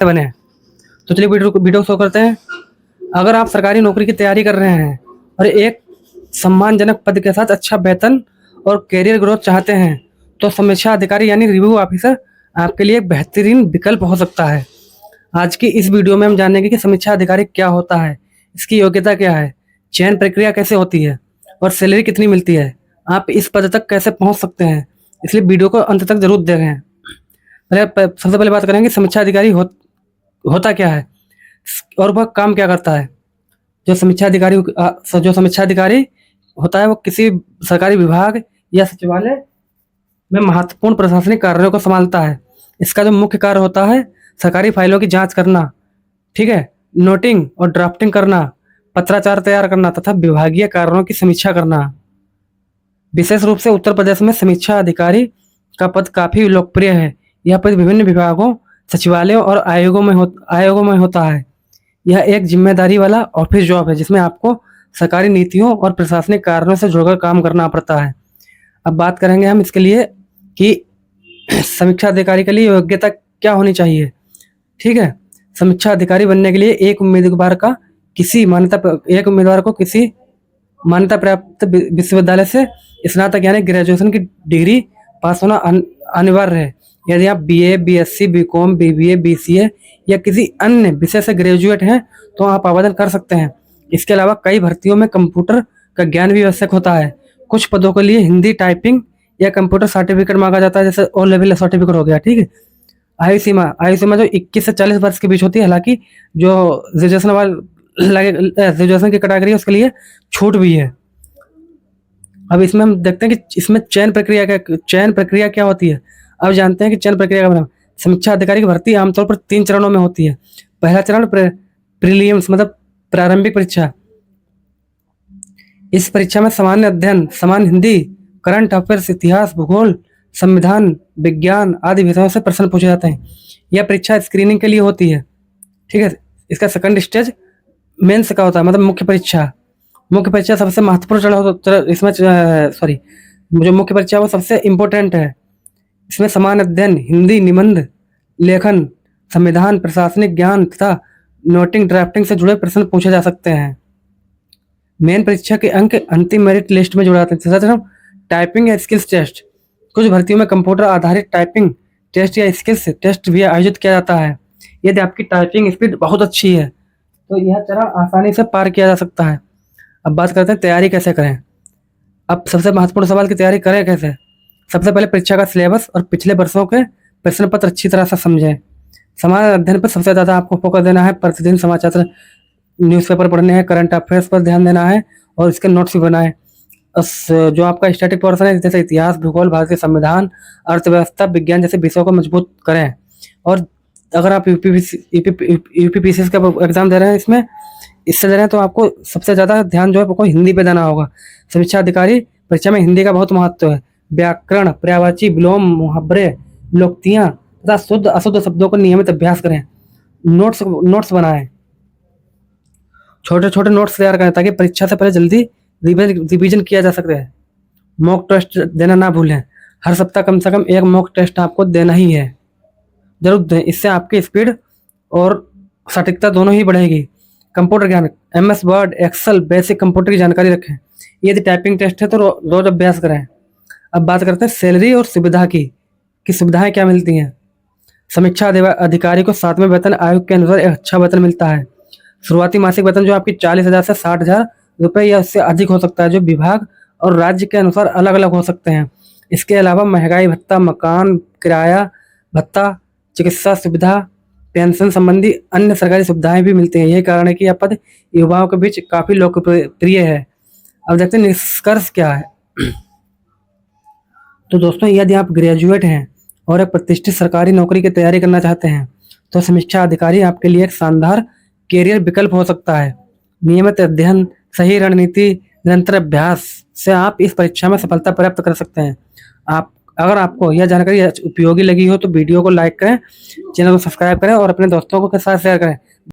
बने। तो चलिए वीडियो शुरू करते हैं। अगर आप सरकारी नौकरी की तैयारी कर रहे हैं और एक सम्मानजनक पद के साथ अच्छा वेतन और कैरियर ग्रोथ चाहते हैं तो समीक्षा अधिकारी यानी रिव्यू ऑफिसर आपके लिए एक बेहतरीन विकल्प हो सकता है। आज की इस वीडियो में हम जानेंगे कि समीक्षा अधिकारी क्या होता है, इसकी योग्यता क्या है, चयन प्रक्रिया कैसे होती है और सैलरी कितनी मिलती है, आप इस पद तक कैसे पहुंच सकते हैं। इसलिए वीडियो को अंत तक जरूर देखें। सबसे पहले बात करेंगे समीक्षा अधिकारी होता क्या है और वह काम क्या करता है। जो समीक्षा अधिकारी होता है वो किसी सरकारी विभाग या सचिवालय में महत्वपूर्ण प्रशासनिक कार्यों को संभालता है। इसका जो मुख्य कार्य होता है सरकारी फाइलों की जांच करना, ठीक है, नोटिंग और ड्राफ्टिंग करना, पत्राचार तैयार करना तथा विभागीय कार्यों की समीक्षा करना। विशेष रूप से उत्तर प्रदेश में समीक्षा अधिकारी का पद काफी लोकप्रिय है। यह पद विभिन्न विभागों, सचिवालयों और आयोगों में होता है। यह एक जिम्मेदारी वाला ऑफिस जॉब है जिसमें आपको सरकारी नीतियों और प्रशासनिक कार्यों से जुड़कर काम करना पड़ता है। अब बात करेंगे हम इसके लिए कि समीक्षा अधिकारी के लिए योग्यता क्या होनी चाहिए। ठीक है, समीक्षा अधिकारी बनने के लिए एक उम्मीदवार को किसी मान्यता प्राप्त विश्वविद्यालय से स्नातक यानी ग्रेजुएशन की डिग्री पास होना अनिवार्य है। यदि आप BA, BSc, BCom, BBA, BCA या किसी अन्य विषय से ग्रेजुएट हैं तो आप आवेदन कर सकते हैं। इसके अलावा कई भर्तियों में कंप्यूटर का ज्ञान भी आवश्यक होता है। कुछ पदों के लिए हिंदी टाइपिंग या कंप्यूटर सर्टिफिकेट मांगा जाता है, जैसे ओ लेवल सर्टिफिकेट हो गया। ठीक है, आयु सीमा जो 21 से 40 वर्ष के बीच होती है। हालांकि जो ग्रेजुएशन की कैटेगरी है उसके लिए छूट भी है। अब इसमें हम देखते हैं कि इसमें चयन प्रक्रिया क्या होती है। अब जानते हैं कि चयन प्रक्रिया का मतलब समीक्षा अधिकारी की भर्ती आमतौर पर 3 चरणों में होती है। पहला चरण प्रीलिम्स मतलब प्रारंभिक परीक्षा। इस परीक्षा में सामान्य अध्ययन, सामान्य हिंदी, करंट अफेयर्स, इतिहास, भूगोल, संविधान, विज्ञान आदि विषयों से प्रश्न पूछे जाते हैं। यह परीक्षा स्क्रीनिंग के लिए होती है। ठीक है, इसका सेकंड स्टेज मेंस का होता है, मतलब मुख्य परीक्षा सबसे महत्वपूर्ण इसमें जो मुख्य परीक्षा वो सबसे इम्पोर्टेंट है। इसमें समान अध्ययन, हिंदी, निबंध लेखन, संविधान, प्रशासनिक ज्ञान तथा नोटिंग ड्राफ्टिंग से जुड़े प्रश्न पूछे जा सकते हैं। मेन परीक्षा के अंक अंतिम मेरिट लिस्ट में जुड़े जाते हैं। टाइपिंग या स्किल्स टेस्ट। कुछ भर्तियों में कंप्यूटर आधारित टाइपिंग टेस्ट या स्किल्स टेस्ट भी आयोजित किया जाता है। यदि आपकी टाइपिंग स्पीड बहुत अच्छी है तो यह चरण आसानी से पार किया जा सकता है। अब बात करते हैं तैयारी कैसे करें। अब सबसे महत्वपूर्ण सवाल की तैयारी करें कैसे। सबसे पहले परीक्षा का सिलेबस और पिछले वर्षों के प्रश्न पत्र अच्छी तरह से समझें। सामान्य अध्ययन पर सबसे ज़्यादा आपको फोकस देना है। प्रतिदिन समाचार, न्यूज़पेपर पढ़ने हैं, करंट अफेयर्स पर ध्यान देना है और इसके नोट्स भी बनाएं। जो आपका स्टैटिक पोर्शन है जैसे इतिहास, भूगोल, भारतीय संविधान, अर्थव्यवस्था, विज्ञान जैसे विषयों को मजबूत करें। और अगर आप यूपीपीसीएस का एग्जाम दे रहे हैं इससे दे रहे हैं तो आपको सबसे ज़्यादा ध्यान जो है आपको हिंदी पे देना होगा। समीक्षा अधिकारी परीक्षा में हिंदी का बहुत महत्व है। व्याकरण, पर्यायवाची, विलोम, मुहावरे, लोकोक्तियाँ तथा शुद्ध अशुद्ध शब्दों को नियमित अभ्यास करें। नोट्स बनाएं, छोटे छोटे नोट्स तैयार करें ताकि परीक्षा से पहले जल्दी रिवीजन किया जा सकता है। मॉक टेस्ट देना ना भूलें। हर सप्ताह कम से कम एक मॉक टेस्ट आपको देना ही है, जरूर दें। इससे आपकी स्पीड और सटीकता दोनों ही बढ़ेगी। कंप्यूटर ज्ञान, MS Word, Excel, basic computer की जानकारी रखें। यदि टाइपिंग टेस्ट है तो रोज अभ्यास करें। अब बात करते हैं सैलरी और सुविधा की सुविधाएं क्या मिलती हैं। समीक्षा अधिकारी को 7वें वेतन आयोग के अनुसार एक अच्छा वेतन मिलता है। शुरुआती मासिक वेतन जो आपकी 40,000 से 60,000 रुपये या उससे अधिक हो सकता है, जो विभाग और राज्य के अनुसार अलग अलग हो सकते हैं। इसके अलावा महंगाई भत्ता, मकान किराया भत्ता, चिकित्सा सुविधा, पेंशन संबंधी अन्य सरकारी सुविधाएं भी मिलती हैं। यही कारण है कि यह पद युवाओं के बीच काफी लोकप्रिय है। अब देखते हैं निष्कर्ष क्या है। तो दोस्तों, यदि आप ग्रेजुएट हैं और एक प्रतिष्ठित सरकारी नौकरी की तैयारी करना चाहते हैं तो समीक्षा अधिकारी आपके लिए एक शानदार कैरियर विकल्प हो सकता है। नियमित अध्ययन, सही रणनीति, निरंतर अभ्यास से आप इस परीक्षा में सफलता प्राप्त कर सकते हैं। अगर आपको यह जानकारी उपयोगी लगी हो तो वीडियो को लाइक करें, चैनल को सब्सक्राइब करें और अपने दोस्तों के साथ शेयर करें